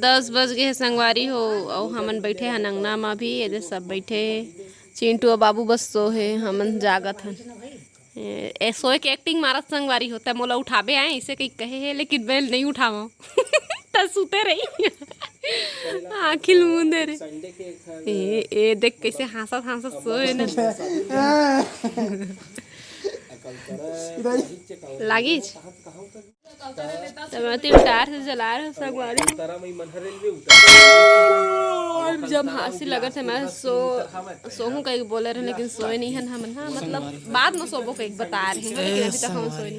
10 बज गए है संगवारी हो और हमन बैठे हैं अंगना में भी ये सब बैठे चिंटू और बाबू बस सो है हमन जागत हन सोए के एक्टिंग मारत संगवारी होता मोला उठाबे आए इसे कहीं कहे है लेकिन मैं नहीं उठावा त सुते रही आखिल मुंदे रे ए देख कैसे हंसत हंसत सोए न लागी टार से जला रहे संगवारी जब हंसी लगत है मैं सोहूं कहीं बोले रहे लेकिन सोए नहीं है हम हाँ मतलब बाद में सोबो कहीं बता रहे हैं लेकिन अभी तक हम सोए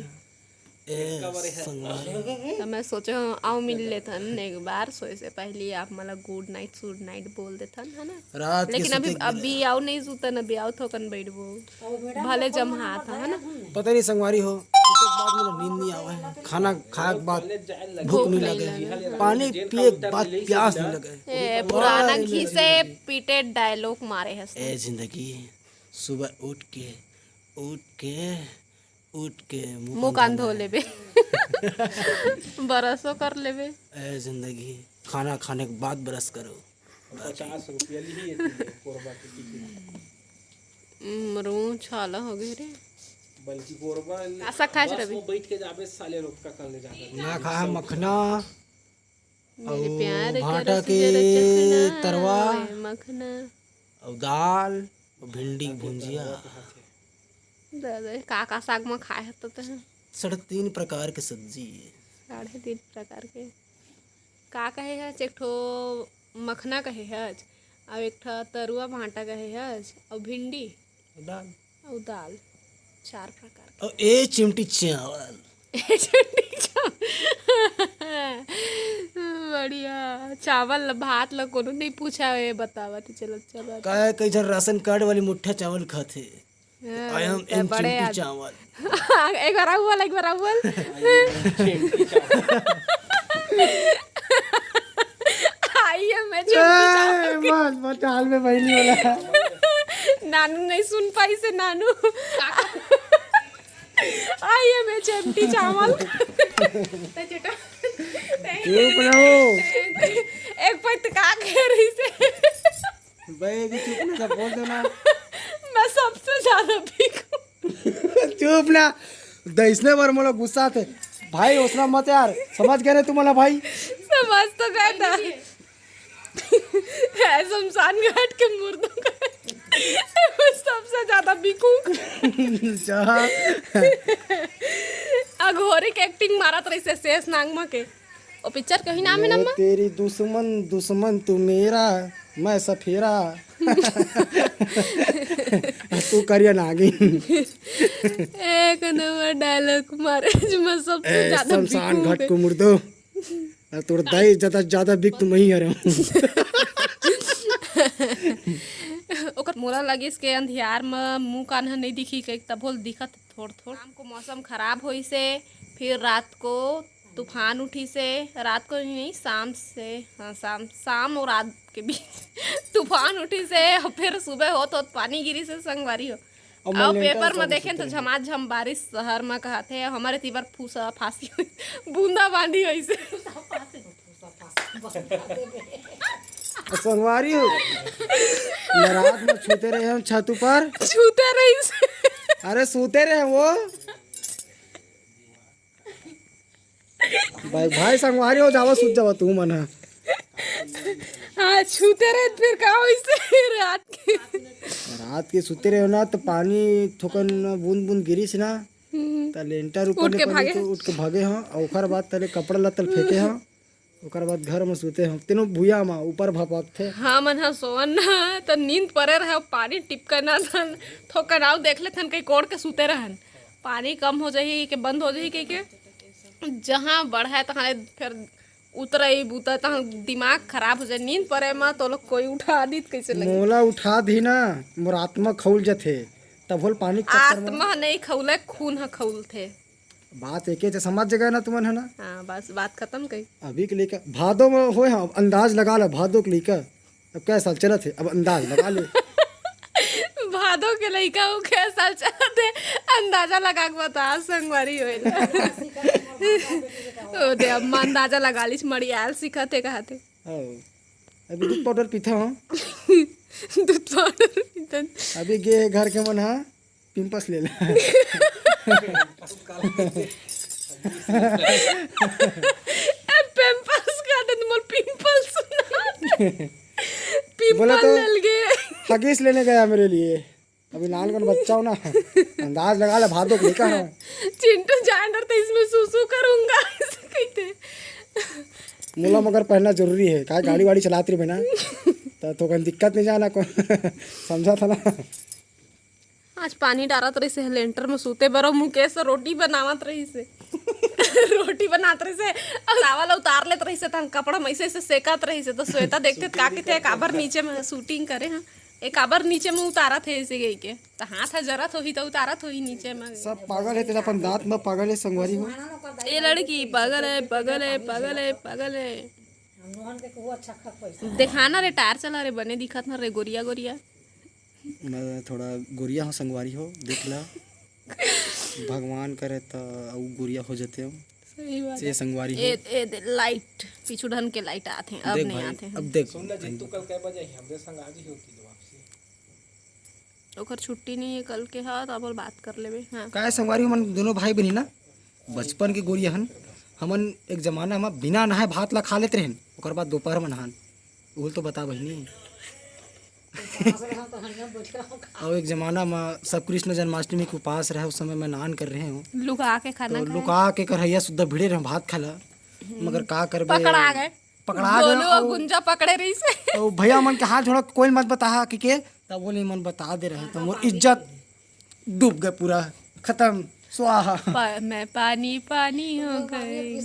नहीं तो मैं सोचे आओ मिल लेते एक बार सोए से पहले आप मतलब गुड नाइट बोल देते है ना लेकिन अभी आओ नहीं सुतन अभी आओ थोकन बैठबो भले जम हाथ है ना पता नहीं संगवारी हो बाद में नींद नहीं आवे खाना खाए के बाद भूख नहीं लगे पानी पिए के बाद प्यास नहीं लगे पुराना घी से पीटे डायलॉग मारे है ए जिंदगी सुबह उठ के मुंह कान धो लेबे बरसो कर लेबे ए जिंदगी खाना खाने के बाद ब्रश करो 50 रुपया ली कोरबा मरू छाला हो गए रे बल्कि कोरबा ऐसा खाए रवि बैठ के जाबे साले रोक का करने जाता ना खा मखना मेरे प्यार भाटा के तरवा मखना और दाल और भिंडी की भुंजिया दादा काका साग में खाए तो 3.5 प्रकार की सब्जी है 3.5 प्रकार के का कहे है एक ठो मखना कहे है और एक ठो तरुआ भाटा कहे है और भिंडी और दाल 4 प्रकार और ए चिमटी चावल बढ़िया चावल भात ला कोनो नहीं पूछा है बतावा तो चलो काय कई जन राशन कार्ड वाली मुठ्ठा चावल खाते आई एम इन चिमटी चावल एक बार आइए मैं चिमटी चावल मत हाल में बहनी वाला नानू नहीं सुन पाई से नानू आइए मैं चिमटी चावल चुप रहो एक पैत का कह रही से भाई चुप ना सब बोल दो ना मैं सबसे ज्यादा भीखू चुप ना दईसने बार मोला गुस्सा थे भाई उसना मत यार समझ गए ना तुम्हारा भाई समझ तो गए था शमशान घाट के मुर्दों का सबसे ज्यादा भीखू अघोरी के एक्टिंग मारत रही से शेष नांगमा के ओ पिक्चर कहीं नाम है ना तेरी दुश्मन तू मेरा मैं सफेरा तू करिया नागिन एक नंबर डायलॉग मारे मैं सबसे ज्यादा शमशान घाट को मुर्दो तोड़ दाई ज्यादा बिक तुम ही हरे ओकर मोला लगी इसके अंधियार में मुंह कान नहीं दिखी के तब बोल दिखत थोड़ शाम को मौसम खराब होई से फिर रात को तूफान उठी से रात को नहीं शाम से हाँ शाम और रात के बीच तूफान उठी से और फिर सुबह हो तो पानी गिरी से संगवारी हो और पेपर में देखें तो झमाझम बारिश शहर में कहते हैं हमारे तीबर फूसा फांसी बूंदा बांधी हुई से संगवारी हो रात में छूते रहे हम छत ऊपर छूते रही अरे सोते रहे वो भाई संगवारी हो जावा सूत जावा तू मना हाँ छूते रहे फिर का वैसे रात के सोते रहे ना तो पानी थोकन बूंद गिरी से ना त लेंटर ऊपर उठ के भागे हाँ ओकर बाद तले कपड़ा लत्तल फेंके हाँ ओकर बाद घर में सोते हम तीनों भूया में ऊपर भपक थे हाँ मन हाँ सोवन ना तो नींद पड़े रहे पानी टिपकना थन थोकन आउ देख ले थन कहीं कोड़ के सूते रहन पानी कम हो जाही के बंद हो जाही के जहाँ बढ़ा तहाँ फिर उतर बूता तहाँ दिमाग खराब हो जाए नींद पड़े में तो लोग कोई उठा दी कैसे लगे मोला उठा दी ना मोर आत्मा खौल जथे तब बोल पानी आत्मा नहीं खौले खून ह खौल थे बात एक समझ जगह ना तुमन है ना हाँ बस बात खत्म कही अभी के लेकर भादो में हो हाँ अंदाज लगा लो भादो के लेकर अब क्या साल चला थे अब अंदाज लगा ले भादो के लइका उ के साल चलते अंदाजा लगा के बता संगवारी होइला ओ दे अम्मा अंदाजा लगा लिस मड़ियाल सिखते कहते आओ अभी दूध पाउडर पीता हूँ। दूध पाउडर पीतन अभी गे घर के मन हा पिंपस ले ला। पिंपल्स का तो मोर पिंपल्स बोला पिंपल तो लल गए। हगीस लेने गया मेरे लिए। अभी नान कौन बच्चा हूँ ना, अंदाज लगा ले भादों को लेकर हूँ। चिंटू जानवर तो इसमें सुसु करूंगा ऐसे कहते। मोला मगर पहनना जरूरी है, का गाड़ी वाड़ी चलाती रही ना तो कोई दिक्कत नहीं जाना कौन समझा था ना। आज पानी डालत रही से लेंटर में सूते बरो मुकेश रोटी बनावत रही से रोटी बनात रही से और चावल उतार लेत रही से तन कपड़ा मैसे से सेकत रही से तो श्वेता देखते का के थे काबर नीचे में शूटिंग करे हैं एक काबर नीचे में उतारा थे ऐसे गई के तो हाथ जरत होही तो उतारत होही नीचे में। सब पागल है तेरा अपन दांत में पागल है संगवारी हो। ये लड़की पागल है पागल है पागल है पागल है। दिखाना रे टायर चला रे बने दिखत ना रे गोरिया गोरिया। मैं थोड़ा गुड़िया हो संगवारी हो, देख ला भगवान करे तो गुड़िया हो जाते हो। सही बात ये संगवारी हो। ए लाइट पीछू ढन के लाइट आते हैं अब देख नहीं भाई, आते हैं। अब देख सुन ले जितू कल कै बजे हमरे संग आज ही होती है वापसी। ओकर छुट्टी नहीं है कल के हाथ अब बात कर लेबे। हाँ काय संगवारी मन दोनों भाई बहनी ना बचपन के गुड़िया हन। हमन एक जमाना में बिना नहाए भात ला खा लेते रहन, ओकर बाद दोपहर में नहान। उल तो बता बहनी। और एक जमाना में सब कृष्ण जन्माष्टमी के उपास रहे, उस समय मैं नान कर रहे हूँ लुका के खाना तो लुका के करहैया सुद्धा भिड़े रहे भात खाला, मगर का करबे पकड़ा गए पकड़ा गोलू गए। और गुंजा पकड़े रही से तो भैया मन के हाथ जोड़ा कोई मत बता के तब बोले मन बता दे रहे तो मोर इज्जत डूब गए पूरा खत्म स्वाहा। मैं पानी पानी हो गई।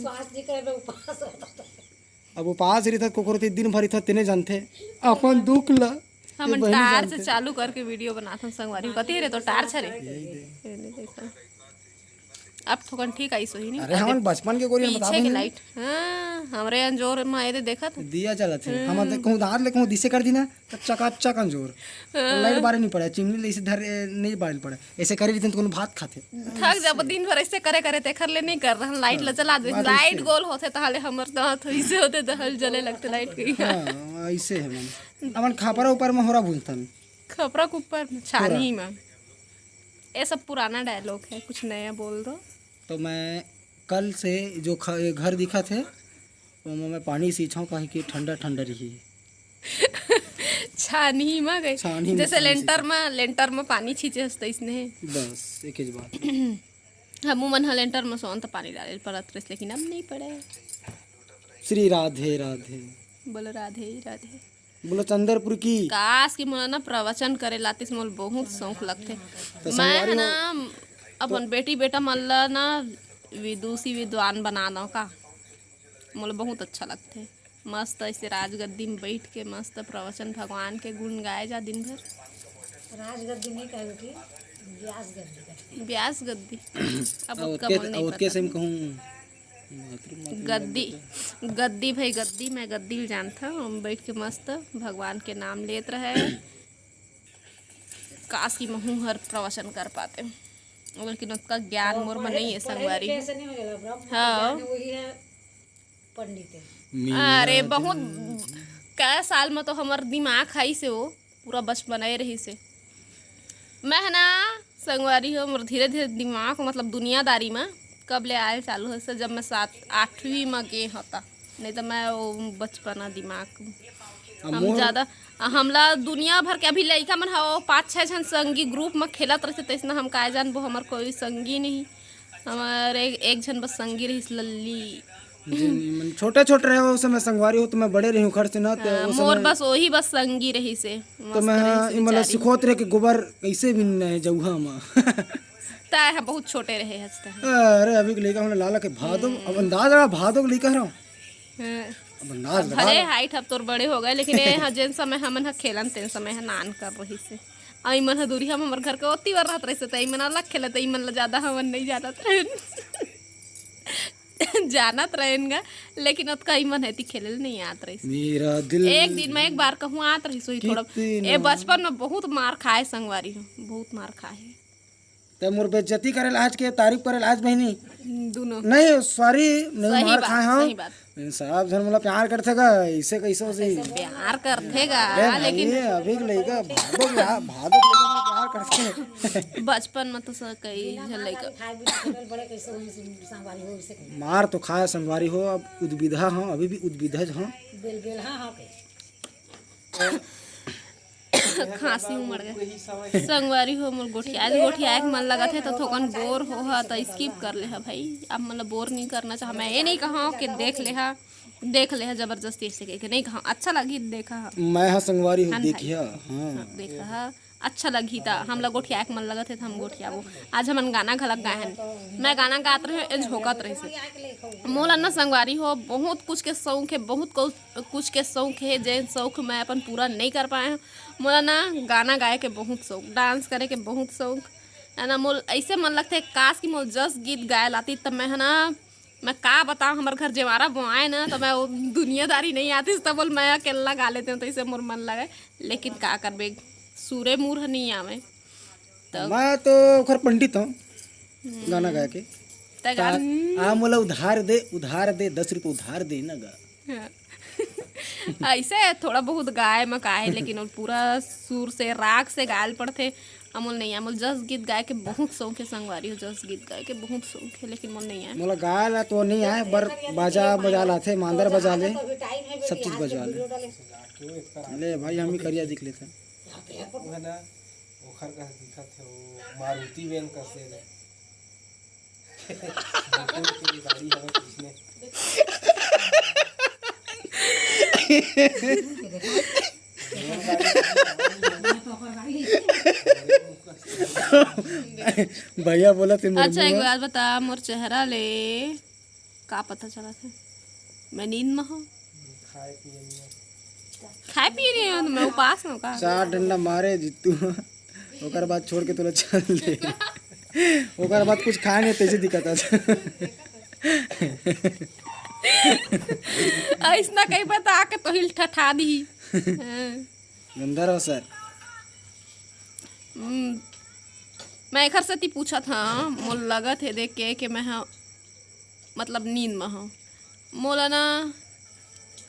अब उपास रही था कोकरो दिन भरी था तेने जानते अपन दुख ला हम टार से चालू करके वीडियो बनाते संगवारी कती रे तो टार छरे अब थोकन ठीक आई सही नहीं। अरे हम बचपन के गोरी बता पीछे की लाइट हाँ हमरे अंजोर में आए देखा था दिया चला थे हम कहूँ दांत ले कहूँ दिसे कर दी ना तो चकाचक अंजोर लाइट बारे नहीं पड़ा चिमनी ले इसे धर नहीं बारे पड़ा ऐसे करे रही तो भात खाते थक जब दिन भर ऐसे करे करे तेखर ले नहीं कर रहा लाइट ला चला दे लाइट गोल होते ताले हमर दांत ऐसे होते तो हल जले लगते लाइट की। हाँ ऐसे है मन अपन खापरा ऊपर में होरा भूनतन खपरा के ऊपर छानी में ये सब पुराना डायलॉग है कुछ नया बोल दो। तो मैं कल से जो घर दिखा थे वो मैं पानी सींचा हूँ कहीं कि ठंडा ठंडा रही छानी में गई छानी में जैसे लेंटर में पानी छींचे हंसते इसने बस एक ही बात। हम मन लेंटर में सोन तो पानी डाले पड़त रहे लेकिन अब नहीं पड़े। श्री राधे राधे बोलो राधे राधे बोलो चंद्रपुर की काश की मन ना प्रवचन करे लातिस मोल बहुत शौक लगते। मैं है ना अपन बेटी बेटा मल्ला ना विदुषी विद्वान बना दो का मोल बहुत अच्छा लगते। मस्त ऐसे राजगद्दी में बैठ के मस्त प्रवचन भगवान के गुण गाए जा दिन भर। राजगद्दी नहीं कहे बेटी व्यास गद्दी व्यास गद्दी अब उसका मन नहीं उसके से कहूँ गद्दी गद्दी भाई गद्दी मैं गद्दी जानता हूँ हम बैठ के मस्त भगवान के नाम लेते रहे। काश की महू हर प्रवचन कर पाते लेकिन उसका ज्ञान मोर में नहीं है संगवारी। कैसे नहीं हो जाला ब्रह्म हाँ वही है पंडित है। अरे बहुत कै साल में तो हमार दिमाग खाई से वो पूरा बचपन रही से मैं है ना संगवारी हो मोर धीरे धीरे दिमाग मतलब दुनियादारी में कब ले आए चालू है से जब मैं 7-8वीं में गे होता नहीं तो मैं वो बचपना दिमाग हम ज़्यादा हमला दुनिया भर के अभी लड़का मन हो 5-6 जन संगी ग्रुप में खेलत रहते तैसना हम का जान वो हमार कोई संगी नहीं हमारे एक जन बस संगी रही लल्ली छोटे छोटे रहे उस समय संगवारी हो तो मैं बड़े रही हूँ खर्च ना तो मोर बस वही बस संगी रही से तो मैं मतलब सिखोत रहे कि गोबर कैसे भी नहीं जऊहा में ताय हम बहुत छोटे रहे हंसते अरे अभी के लेकर हमने लाला के भादो अब अंदाज लगा भादो के लेकर रहा हूँ हैं अब अंदाज लगा भले हाइट अब तोर बड़े हो गए लेकिन ये जिन समय हमन ह खेलन तेन समय है नान कर रही से आई मन दूरी हम हमर घर के ओती वर रहत रही से तई मन अलग खेलत तई मन ज्यादा हमन नहीं जानत जानत रहेगा लेकिन उत कई मन है ती खेलल नहीं आत रही मेरा दिल एक दिन में एक बार कहूँ आत रही सोई थोड़ा ए बचपन में बहुत मार खाए संगवारी हो बहुत मार खाए ते मोर बेइज्जती करे आज के तारीफ करे आज बहनी दोनों नहीं सॉरी नहीं सही मार बात, खाए हम सही बात। साहब धन मतलब प्यार करते का ऐसे कैसे से प्यार करतेगा लेकिन अभी के लइका भादो के लइका प्यार करते बचपन में तो कई झन लइका खाए भी खेल बड़े कैसे होई संगवारी हो इसे मार तो खाए संगवारी हो अब उद्विधा हो अभी भी उद्विधज हो बेल बेल हां के खांसी उमड़ गए संगवारी हो मोर गोठिया के मन लगत है तो थोकन बोर हो हा तो स्किप कर ले हा भाई। अब मतलब बोर नहीं करना चाह मैं ये नहीं कहा कि देख ले हा जबरदस्ती से के नहीं कहा अच्छा लगी देखा हा मैं हाँ संगवारी हो हाँ देखिया भाई। हाँ देखा हा अच्छा लगी था हम लोग गोठिया के मन लगत है तो हम गोठिया वो आज हमन गाना घलक गाए हैं मैं गाना गात रहे झोंकत रहे से मोला ना संगवारी हो बहुत कुछ के शौक है बहुत कुछ के शौक है जे शौक मैं अपन पूरा नहीं कर पाए हैं। मोला ना गाना गाए के बहुत शौक डांस करे के बहुत शौक है ना मोल ऐसे मन लगता है काश की मोल जस गीत गाए लाती तब मैं है ना मैं का बताऊँ हमारे घर जवारा बुआए ना तो मैं वो दुनियादारी नहीं आती तब बोल मैं अकेला गा लेते हूँ तो इसे मोर मन लगे लेकिन का करबे सूरे मूर्ह नहीं आवे तब मैं तो खर पंडित हूँ गाना गा के आ मोला उधार दे 10 रुपये उधार दे ना गा ऐसे थोड़ा बहुत गाय में गाए लेकिन और पूरा सुर से राग से गायल पड़ते अमूल नहीं है। अमूल जस गीत गाय के बहुत शौक है संगवारी हो जस गीत गाय के बहुत शौक है लेकिन मोल नहीं है मोला गायल तो नहीं आए बर बजा लाथे मांदर बजा ले सब चीज बजा ले भाई हम ही करिया दिख लेते हैं वो है ना ओखर का दिखत है वो मारुति वैन का से रे की गाड़ी हवा किसने भैया बोला थे अच्छा एक बात बता मोर चेहरा ले का पता चला था मैं नींद में हूँ खाए पिए नहीं हूँ मैं उपास में का 4 डंडा मारे जितू ओकर बाद छोड़ के तोला चल दे ओकर बाद कुछ खाए नहीं तैसे दिक्कत ऐसा कहीं बता के तो हिल ठठा दी गंदा रहो सर मैं एक से ती पूछा था मोल लगत है देख के मैं हाँ मतलब नींद में हूँ मोला ना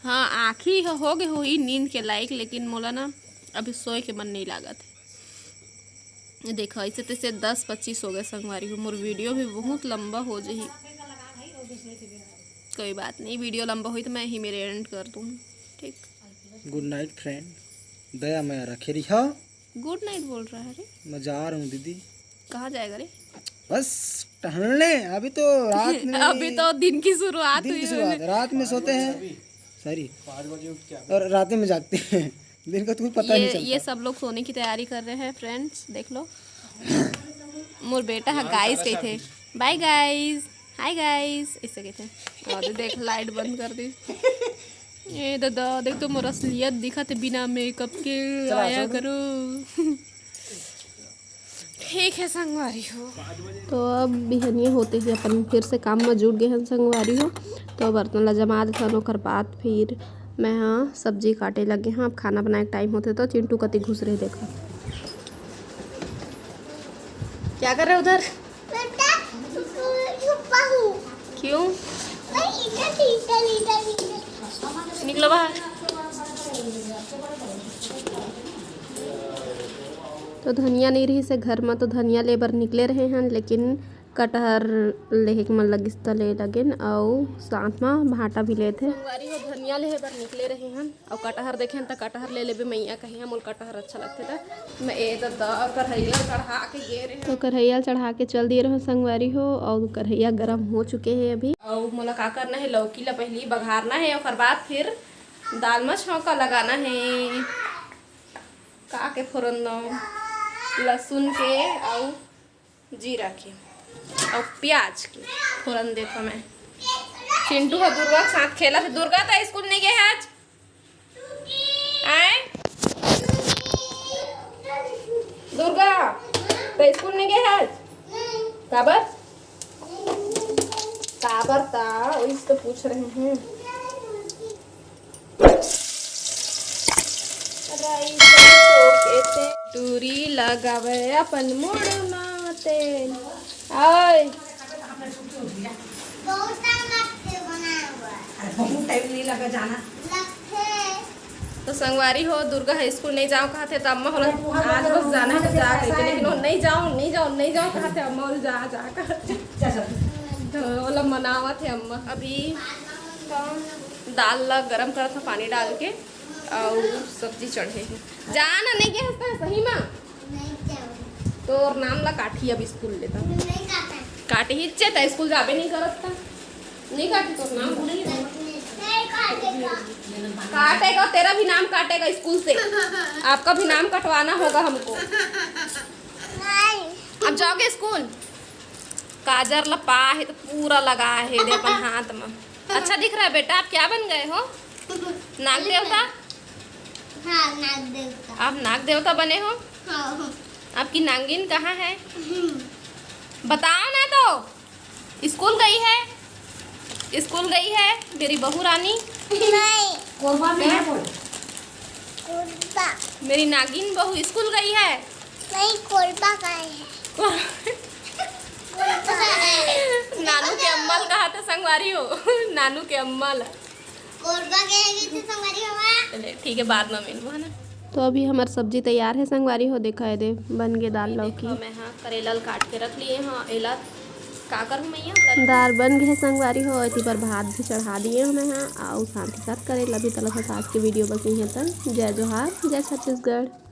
हाँ आँखी हो गए हो ही नींद के लायक लेकिन मोला ना अभी सोए के मन नहीं लागत है देखो ऐसे तैसे 10-25 हो गए संगवारी हो मोर वीडियो भी बहुत लंबा हो जाही कोई बात नहीं वीडियो लंबा हुई तो मैं ही मेरे एंड कर दूँ ठीक। गुड नाइट फ्रेंड दया मैं रखे रही हो गुड नाइट बोल रहा है रे मैं जा रहा हूँ दीदी कहाँ जाएगा रे बस टहलने अभी तो रात में अभी तो दिन की शुरुआत दिन हुई की है। शुरुआत रात में सोते हैं सॉरी 5 बजे उठ के और रात में जागते हैं दिन का तो कुछ पता नहीं ये सब लोग सोने की तैयारी कर रहे हैं फ्रेंड्स देख लो मोर बेटा है गाइस कहे थे बाय गाइस हाय गाइस ऐसे कहते और देख लाइट बंद कर दी ये दादा देख तो मोर असलियत दिखा थे बिना मेकअप के आया करो ठीक है संगवारी हो तो अब बिहनिया होते ही अपन फिर से काम में जुट गए हैं संगवारी हो तो बर्तन ला जमा देते ओकर बाद फिर मैं हाँ सब्जी काटे लगे हाँ अब खाना बनाए के टाइम होते तो चिंटू कति घुस रहे देखा क्या कर रहे उधर क्यों निकलो बाहर तो धनिया नहीं रही से घर में तो धनिया लेबर निकले रहे हैं लेकिन कटहर लेहे के मन लगिस तो ले लगिन और साथ में भाटा भी ले थे हो धनिया लेबर निकले रहे हैं और कटहर देखे तो कटहर ले लेबे मैया कहे मोल कटहर अच्छा लगते था मैं ए कढ़ैया चढ़ा के गे रहे तो कढ़ैया चढ़ा के चल दिए रहे संगवारी हो और कढ़ैया गर्म हो चुके हैं अभी और मोला का करना है लौकी ला पहले बघारना है और बाद फिर दाल में छौंका लगाना है का के फोरन लहसुन के और जीरा के और प्याज के फोरन देता मैं चिंटू और दुर्गा के साथ खेला था दुर्गा तो स्कूल नहीं गए आज आए दुर्गा तो स्कूल नहीं गए आज काबर था वही तो पूछ रहे हैं टूरी लगावे अपन मोड़ माते तेल ओए बहुत टाइम लगते बनाए हुआ अरे बहुत टाइम नहीं लगा जाना। लगते तो संगवारी हो दुर्गा हाई स्कूल नहीं जाओ कहा थे तो अम्मा होला आज बस जाना है तो जा कहते लेकिन वो नहीं जाओ कहा थे अम्मा बोले जा कर जा चल। तो बोला मनावा थे अम्मा। अभी दाल ला गरम करा था पानी डाल के और सब्जी चढ़े है जाना नहीं गया हंसता है सही माँ नहीं जाओ तो नाम ला काठी अब स्कूल लेता नहीं काटा काटे ही था स्कूल जाबे नहीं करत था नहीं काटे तो नाम नहीं काटेगा काटेगा तेरा भी नाम काटेगा स्कूल से आपका भी नाम कटवाना होगा हमको नहीं अब जाओगे स्कूल काजर लपा है तो पूरा लगा है दे अपन हाथ में अच्छा दिख रहा है बेटा आप क्या बन गए हो नाग देवता हाँ नाग देवता आप नाग देवता बने हो हाँ आपकी नागिन कहाँ है बताओ ना तो स्कूल गई है मेरी बहू रानी नहीं कोरबा में है बोल। कोरबा मेरी नागिन बहू स्कूल गई है नहीं कोरबा का है नानू के अम्मल कहा था संगवारी हो नानू के अम्मल कोरबा कहेगी तो संगवारी हुआ चले ठीक है बाद में मिलूँ है ना। तो अभी हमारी सब्जी तैयार है संगवारी हो देखा है दे बन गए दाल लौकी मैं हाँ करेला काट के रख लिए हाँ एला का करूँ मैया दाल बन गए संगवारी हो इसी पर भात भी चढ़ा दिए हमें हाँ और साथ ही साथ करेला भी तला था। आज की वीडियो बस यहीं तक। जय जोहार जय छत्तीसगढ़।